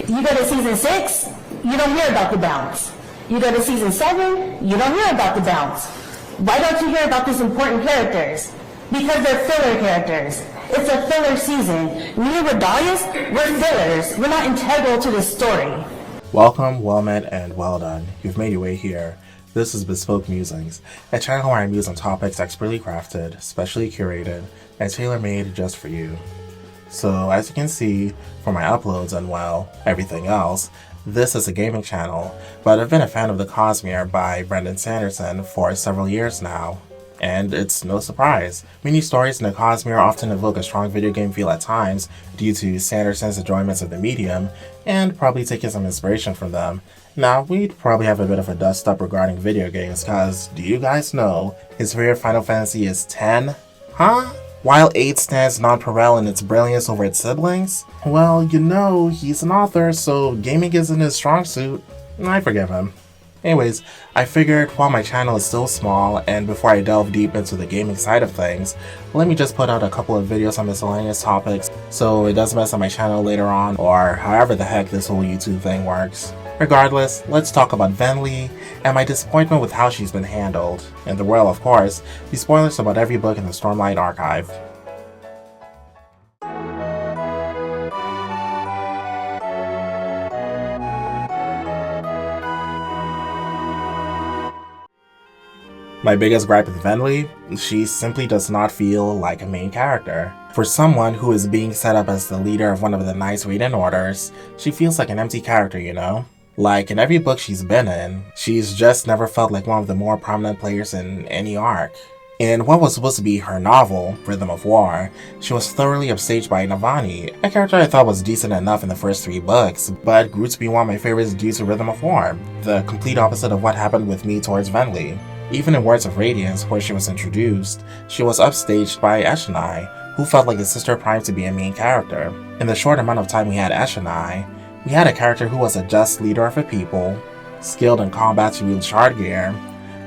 You go to season 6, you don't hear about the bounce. You go to season 7, you don't hear about the bounce. Why don't you hear about these important characters? Because they're filler characters. It's a filler season. Me and Redalius, we're fillers. We're not integral to the story. Welcome, well met, and well done. You've made your way here. This is Bespoke Musings, a channel where I muse on topics expertly crafted, specially curated, and tailor-made just for you. So, as you can see from my uploads and, well, everything else, this is a gaming channel, but I've been a fan of the Cosmere by Brandon Sanderson for several years now. And it's no surprise. Mini stories in the Cosmere often evoke a strong video game feel at times due to Sanderson's enjoyments of the medium, and probably taking some inspiration from them. Now, we'd probably have a bit of a dust up regarding video games, cause do you guys know his favorite Final Fantasy is 10? Huh? While 8 stands non-pareil in its brilliance over its siblings? Well, you know, he's an author, so gaming isn't his strong suit. I forgive him. Anyways, I figured while my channel is still small, and before I delve deep into the gaming side of things, let me just put out a couple of videos on miscellaneous topics so it doesn't mess up my channel later on, or however the heck this whole YouTube thing works. Regardless, let's talk about Venli and my disappointment with how she's been handled. And there will, of course, be spoilers about every book in the Stormlight Archive. My biggest gripe with Venli, she simply does not feel like a main character. For someone who is being set up as the leader of one of the Knights Radiant Orders, she feels like an empty character, you know? Like, in every book she's been in, she's just never felt like one of the more prominent players in any arc. In what was supposed to be her novel, Rhythm of War, she was thoroughly upstaged by Navani, a character I thought was decent enough in the first 3 books, but grew to be one of my favorites due to Rhythm of War, the complete opposite of what happened with me towards Venli. Even in Words of Radiance, where she was introduced, she was upstaged by Eshonai, who felt like the sister primed to be a main character. In the short amount of time we had Eshonai, we had a character who was a just leader of a people, skilled in combat to wield shard gear,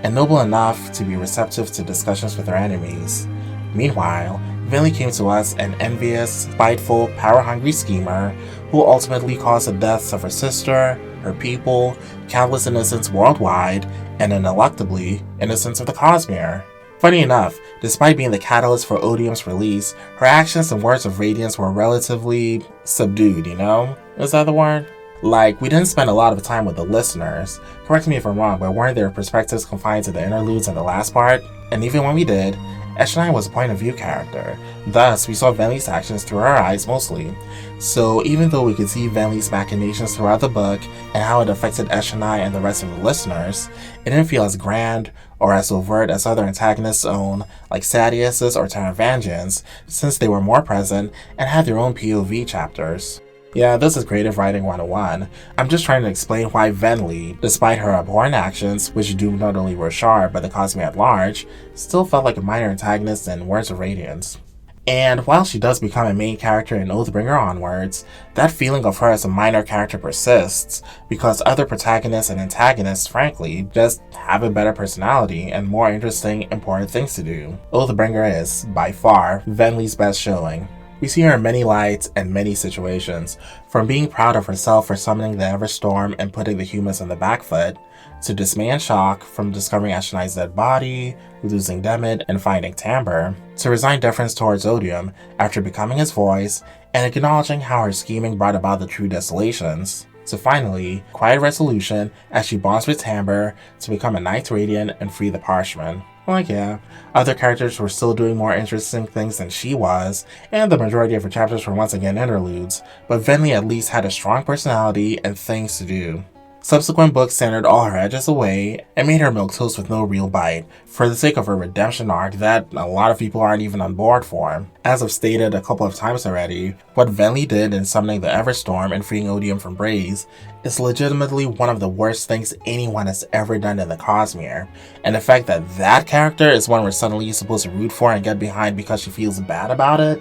and noble enough to be receptive to discussions with her enemies. Meanwhile, Venli came to us an envious, spiteful, power-hungry schemer who ultimately caused the deaths of her sister, her people, countless innocents worldwide, and ineluctably, innocents of the Cosmere. Funny enough, despite being the catalyst for Odium's release, her actions and Words of Radiance were relatively subdued, you know? Is that the word? Like, we didn't spend a lot of time with the listeners. Correct me if I'm wrong, but weren't their perspectives confined to the interludes and the last part? And even when we did, Eshonai was a point of view character. Thus, we saw Venli's actions through her eyes mostly. So even though we could see Venli's machinations throughout the book and how it affected Eshonai and the rest of the listeners, it didn't feel as grand or as overt as other antagonists' own, like Sadius's or Taravangian's, since they were more present and had their own POV chapters. Yeah, this is Creative Writing 101. I'm just trying to explain why Venli, despite her abhorrent actions, which doomed not only Roshar but the Cosmere at large, still felt like a minor antagonist in Words of Radiance. And while she does become a main character in Oathbringer onwards, that feeling of her as a minor character persists, because other protagonists and antagonists, frankly, just have a better personality and more interesting, important things to do. Oathbringer is, by far, Venli's best showing. We see her in many lights and many situations, from being proud of herself for summoning the Everstorm and putting the humans on the back foot, to dismay and shock from discovering Eshonai's dead body, losing Demet, and finding Timbre, to resigned deference towards Odium after becoming his voice, and acknowledging how her scheming brought about the true desolations, to finally, quiet resolution as she bonds with Timbre to become a Knight Radiant and free the Parshmen. Like, yeah, other characters were still doing more interesting things than she was, and the majority of her chapters were once again interludes, but Venli at least had a strong personality and things to do. Subsequent books centered all her edges away and made her milquetoast with no real bite, for the sake of her redemption arc that a lot of people aren't even on board for. As I've stated a couple of times already, what Venli did in summoning the Everstorm and freeing Odium from Braze is legitimately one of the worst things anyone has ever done in the Cosmere, and the fact that that character is one we're suddenly supposed to root for and get behind because she feels bad about it,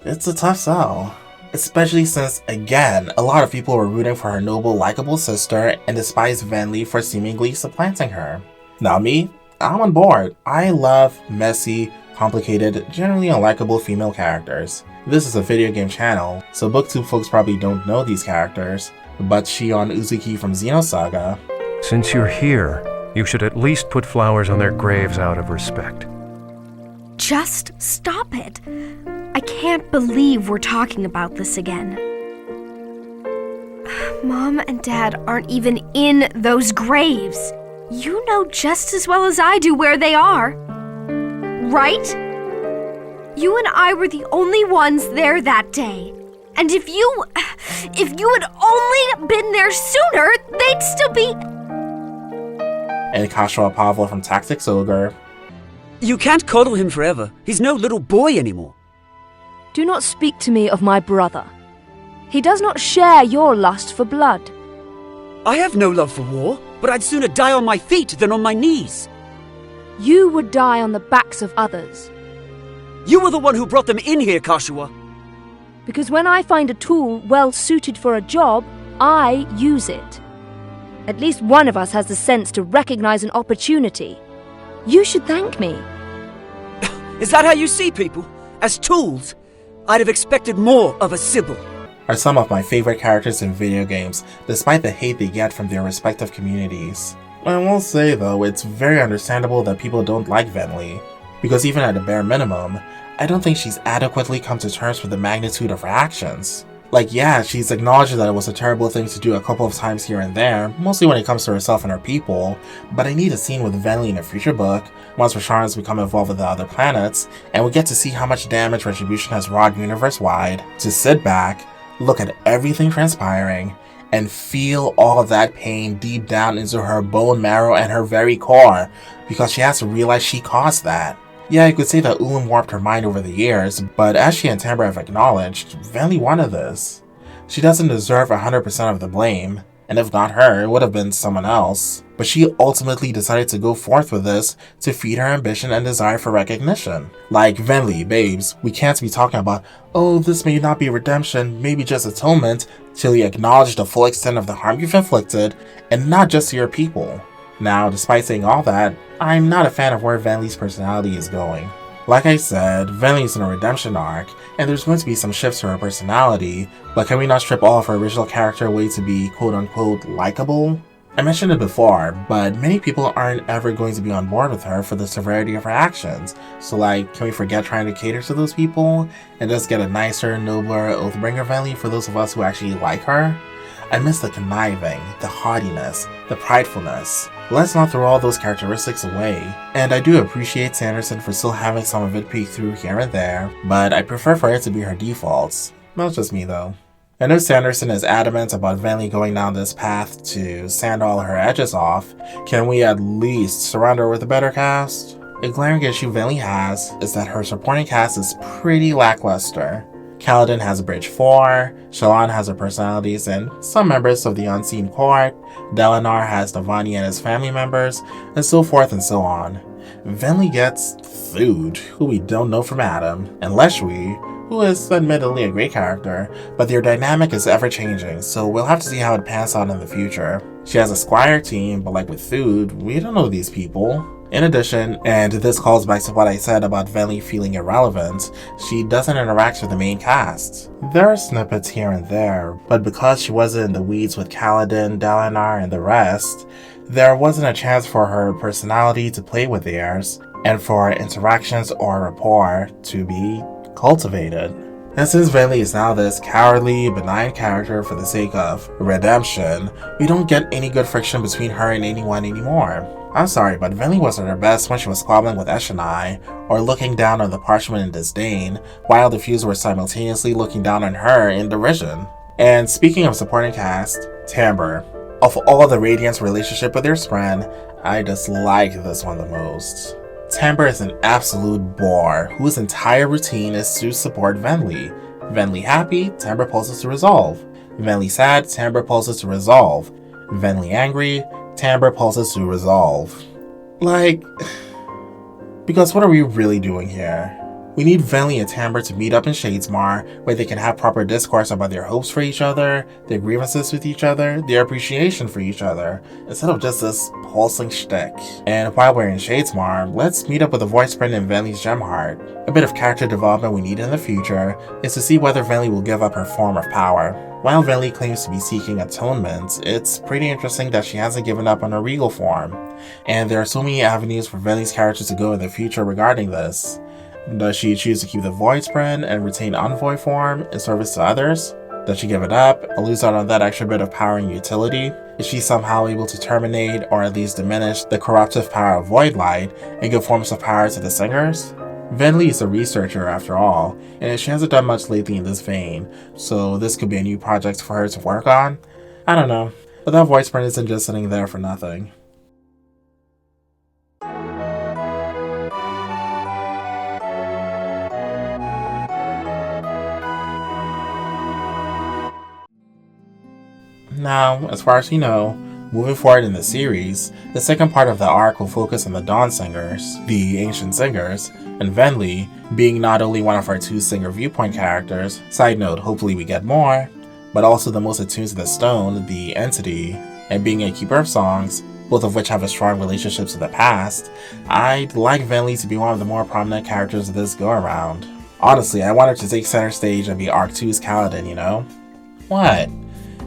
it's a tough sell. Especially since, again, a lot of people were rooting for her noble, likable sister and despised Venli for seemingly supplanting her. Now me, I'm on board. I love messy, complicated, generally unlikable female characters. This is a video game channel, so booktube folks probably don't know these characters, but Shion Uzuki from Xenosaga. Since you're here, you should at least put flowers on their graves out of respect. Just stop it. I can't believe we're talking about this again. Mom and Dad aren't even in those graves. You know just as well as I do where they are. Right? You and I were the only ones there that day. And if you had only been there sooner, they'd still be... And Kashawa Pavel from Tactics Ogre. You can't coddle him forever. He's no little boy anymore. Do not speak to me of my brother. He does not share your lust for blood. I have no love for war, but I'd sooner die on my feet than on my knees. You would die on the backs of others. You were the one who brought them in here, Kashawa. Because when I find a tool well suited for a job, I use it. At least one of us has the sense to recognize an opportunity. You should thank me. Is that how you see people? As tools? I'd have expected more of a Sybil. Are some of my favorite characters in video games, despite the hate they get from their respective communities. I will say though, it's very understandable that people don't like Venli, because even at a bare minimum, I don't think she's adequately come to terms with the magnitude of her actions. Like yeah, she's acknowledged that it was a terrible thing to do a couple of times here and there, mostly when it comes to herself and her people, but I need a scene with Venli in a future book, once Rasharans become involved with the other planets, and we get to see how much damage Retribution has wrought universe-wide, to sit back, look at everything transpiring, and feel all of that pain deep down into her bone marrow and her very core, because she has to realize she caused that. Yeah, you could say that Ulam warped her mind over the years, but as she and Tamber have acknowledged, Venli wanted this. She doesn't deserve 100% of the blame, and if not her, it would have been someone else. But she ultimately decided to go forth with this to feed her ambition and desire for recognition. Like, Venli, babes, we can't be talking about, oh, this may not be redemption, maybe just atonement, till you acknowledge the full extent of the harm you've inflicted, and not just to your people. Now, despite saying all that, I'm not a fan of where Venli's personality is going. Like I said, Venli is in a redemption arc, and there's going to be some shifts to her personality, but can we not strip all of her original character away to be quote-unquote likable? I mentioned it before, but many people aren't ever going to be on board with her for the severity of her actions, so like, can we forget trying to cater to those people, and just get a nicer, nobler Oathbringer Venli for those of us who actually like her? I miss the conniving, the haughtiness, the pridefulness. Let's not throw all those characteristics away. And I do appreciate Sanderson for still having some of it peek through here and there, but I prefer for it to be her defaults. Not just me though. I know Sanderson is adamant about Venli going down this path to sand all her edges off. Can we at least surround her with a better cast? A glaring issue Venli has is that her supporting cast is pretty lackluster. Kaladin has a Bridge 4, Shallan has her personalities and some members of the Unseen Court, Dalinar has Navani and his family members, and so forth and so on. Venli gets Thude, who we don't know from Adam, and Leshwi, who is admittedly a great character, but their dynamic is ever-changing, so we'll have to see how it pans out in the future. She has a Squire team, but like with Thude, we don't know these people. In addition, and this calls back to what I said about Venli feeling irrelevant, she doesn't interact with the main cast. There are snippets here and there, but because she wasn't in the weeds with Kaladin, Dalinar, and the rest, there wasn't a chance for her personality to play with theirs, and for interactions or rapport to be cultivated. And since Venli is now this cowardly, benign character for the sake of redemption, we don't get any good friction between her and anyone anymore. I'm sorry, but Venli was at her best when she was squabbling with Eshonai, or looking down on the parchment in disdain, while the Fuse were simultaneously looking down on her in derision. And speaking of supporting cast, Tamber. Of all the Radiant's relationship with their friend, I dislike this one the most. Tamber is an absolute bore, whose entire routine is to support Venli. Venli happy, Tamber pulses to resolve. Venli sad, Tamber pulses to resolve. Venli angry, Tamber pulses to resolve. Like, because what are we really doing here? We need Venli and Timbre to meet up in Shadesmar, where they can have proper discourse about their hopes for each other, their grievances with each other, their appreciation for each other, instead of just this pulsing shtick. And while we're in Shadesmar, let's meet up with the voice print in Venli's Gemheart. A bit of character development we need in the future is to see whether Venli will give up her form of power. While Venli claims to be seeking atonement, it's pretty interesting that she hasn't given up on her regal form. And there are so many avenues for Venli's character to go in the future regarding this. Does she choose to keep the void sprint and retain envoy form in service to others? Does she give it up and lose out on that extra bit of power and utility? Is she somehow able to terminate or at least diminish the corruptive power of void light and give forms of power to the singers? Venli is a researcher after all, and she hasn't done much lately in this vein, so this could be a new project for her to work on? I don't know, but that void sprint isn't just sitting there for nothing. Now, as far as we know, moving forward in the series, the second part of the arc will focus on the Dawn Singers, the Ancient Singers, and Venli being not only one of our 2 singer viewpoint characters, side note, hopefully we get more, but also the most attuned to the stone, the entity, and being a keeper of songs, both of which have a strong relationship to the past. I'd like Venli to be one of the more prominent characters of this go-around. Honestly, I want her to take center stage and be Arc 2's Kaladin, you know? What?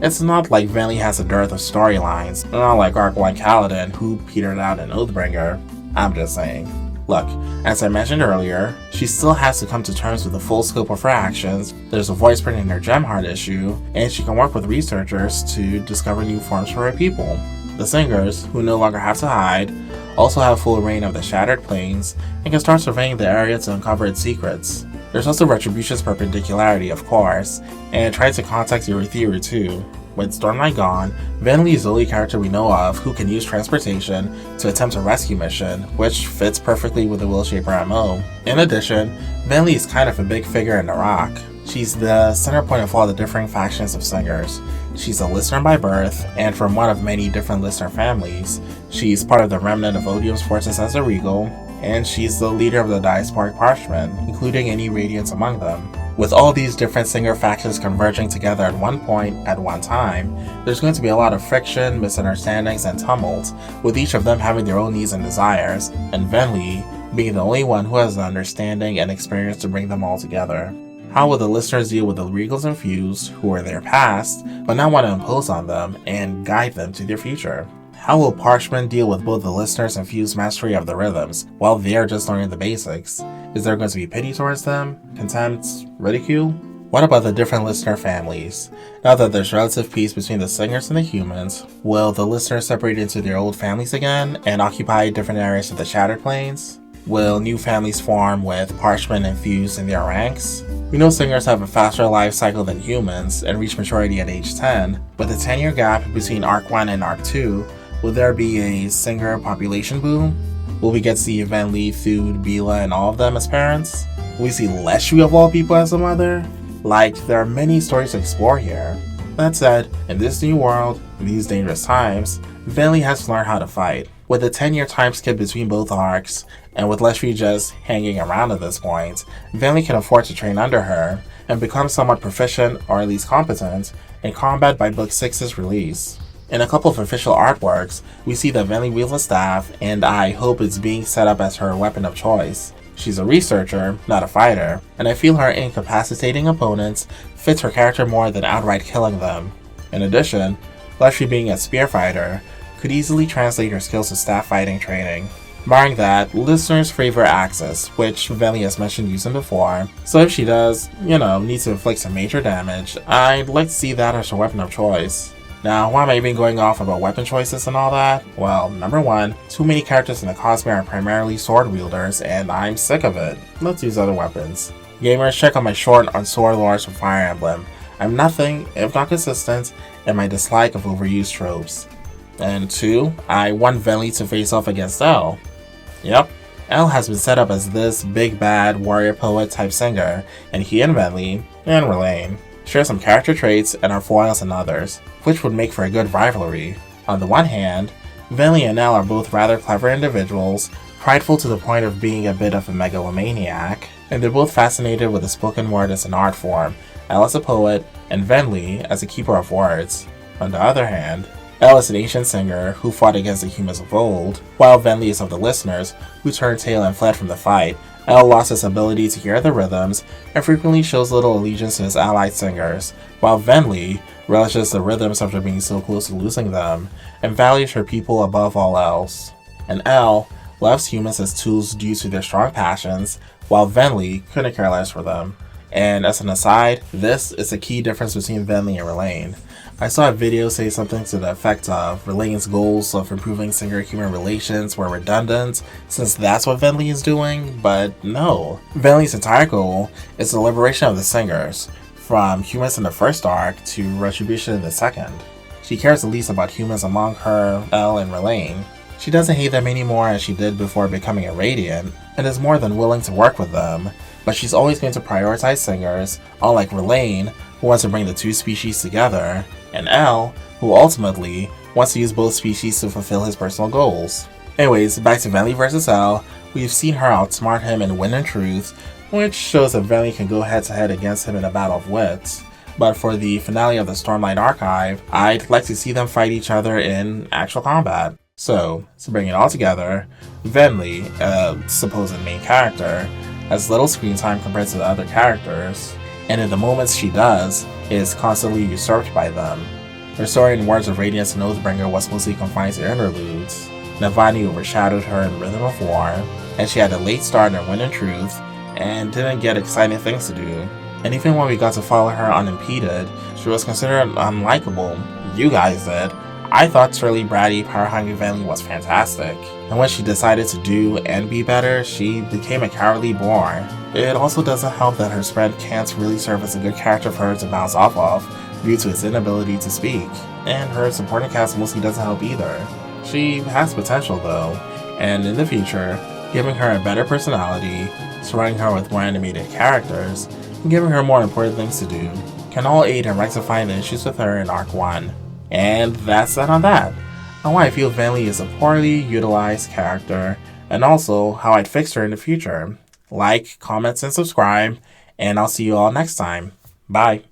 It's not like Venli has a dearth of storylines, not like Arc 1 Kaladin, who petered out in Oathbringer. I'm just saying. Look, as I mentioned earlier, she still has to come to terms with the full scope of her actions, there's a voice print in her Gemheart issue, and she can work with researchers to discover new forms for her people. The Singers, who no longer have to hide, also have full reign of the Shattered Plains, and can start surveying the area to uncover its secrets. There's also Retribution's perpendicularity, of course, and try to contact Eurythera too. With Stormlight gone, Venli is the only character we know of who can use transportation to attempt a rescue mission, which fits perfectly with the Willshaper MO. In addition, Venli is kind of a big figure in the Rock. She's the center point of all the differing factions of Singers. She's a listener by birth, and from one of many different listener families. She's part of the remnant of Odium's forces as a Regal, and she's the leader of the Diasporic Parchment, including any Radiants among them. With all these different Singer factions converging together at one point, at one time, there's going to be a lot of friction, misunderstandings, and tumult, with each of them having their own needs and desires, and Venli being the only one who has the understanding and experience to bring them all together. How will the listeners deal with the Regals and Fews, who are their past, but now want to impose on them and guide them to their future? How will Parchment deal with both the listeners and Few's mastery of the rhythms, while they're just learning the basics? Is there going to be pity towards them? Contempt? Ridicule? What about the different listener families? Now that there's relative peace between the Singers and the humans, will the listeners separate into their old families again and occupy different areas of the Shattered Plains? Will new families form with Parchment and Fuse in their ranks? We know Singers have a faster life cycle than humans and reach maturity at age 10, but the 10-year gap between Arc 1 and Arc 2, will there be a Singer population boom? Will we get to see Venli, Thude, Bila, and all of them as parents? Will we see Leshu of all people as a mother? Like, there are many stories to explore here. That said, in this new world, in these dangerous times, Venli has to learn how to fight. With a 10-year time skip between both arcs, and with Leshu just hanging around at this point, Venli can afford to train under her, and become somewhat proficient, or at least competent, in combat by Book 6's release. In a couple of official artworks, we see that Venli wields a staff, and I hope it's being set up as her weapon of choice. She's a researcher, not a fighter, and I feel her incapacitating opponents fits her character more than outright killing them. In addition, Leshu being a spear fighter could easily translate her skills to staff fighting training. Barring that, listeners favor Axis, which Venli has mentioned using before, so if she does, need to inflict some major damage, I'd like to see that as her weapon of choice. Now, why am I even going off about weapon choices and all that? Well, number one, too many characters in the Cosmere are primarily sword wielders, and I'm sick of it. Let's use other weapons. Gamers, check out my short on sword lores from Fire Emblem. I'm nothing, if not consistent, in my dislike of overused tropes. And two, I want Venli to face off against Elle. Yep, Elle has been set up as this big bad warrior poet type singer, and he and Venli, and Relaine, share some character traits and are foils in others, which would make for a good rivalry. On the one hand, Venli and Elle are both rather clever individuals, prideful to the point of being a bit of a megalomaniac, and they're both fascinated with the spoken word as an art form, Elle as a poet, and Venli as a keeper of words. On the other hand, Elle is an ancient singer who fought against the humans of old, while Venli is of the listeners who turned tail and fled from the fight. Elle lost his ability to hear the rhythms and frequently shows little allegiance to his allied singers, while Venli relishes the rhythms after being so close to losing them, and values her people above all else. And Elle loves humans as tools due to their strong passions, while Venli couldn't care less for them. And as an aside, this is a key difference between Venli and Relaine. I saw a video say something to the effect of Relaine's goals of improving singer-human relations were redundant, since that's what Venli is doing, but no. Venli's entire goal is the liberation of the singers, from humans in the first arc to retribution in the second. She cares the least about humans among her, Elle, and Relaine. She doesn't hate them anymore as she did before becoming a Radiant, and is more than willing to work with them, but she's always going to prioritize singers, unlike Relaine, who wants to bring the two species together, and Elle, who ultimately wants to use both species to fulfill his personal goals. Anyways, back to Venli vs. Elle, we've seen her outsmart him in Win and Truth, which shows that Venli can go head to head against him in a battle of wits. But for the finale of the Stormlight Archive, I'd like to see them fight each other in actual combat. So, to bring it all together, Venli, a supposed main character, has little screen time compared to the other characters, and in the moments she does, is constantly usurped by them. Her story in Words of Radiance and Oathbringer was mostly confined to interludes. Navani overshadowed her in Rhythm of War, and she had a late start in Win and Truth, and didn't get exciting things to do. And even when we got to follow her unimpeded, she was considered unlikable. You guys did. I thought surly, bratty, power-hungry Venli was fantastic, and when she decided to do and be better, she became a cowardly bore. It also doesn't help that her spread can't really serve as a good character for her to bounce off of, due to its inability to speak, and her supporting cast mostly doesn't help either. She has potential though, and in the future, giving her a better personality, surrounding her with more animated characters, and giving her more important things to do, can all aid in rectifying the issues with her in Arc 1. And that's that on that. On why I feel Venli is a poorly utilized character, and also how I'd fix her in the future. Like, comment, and subscribe, and I'll see you all next time. Bye.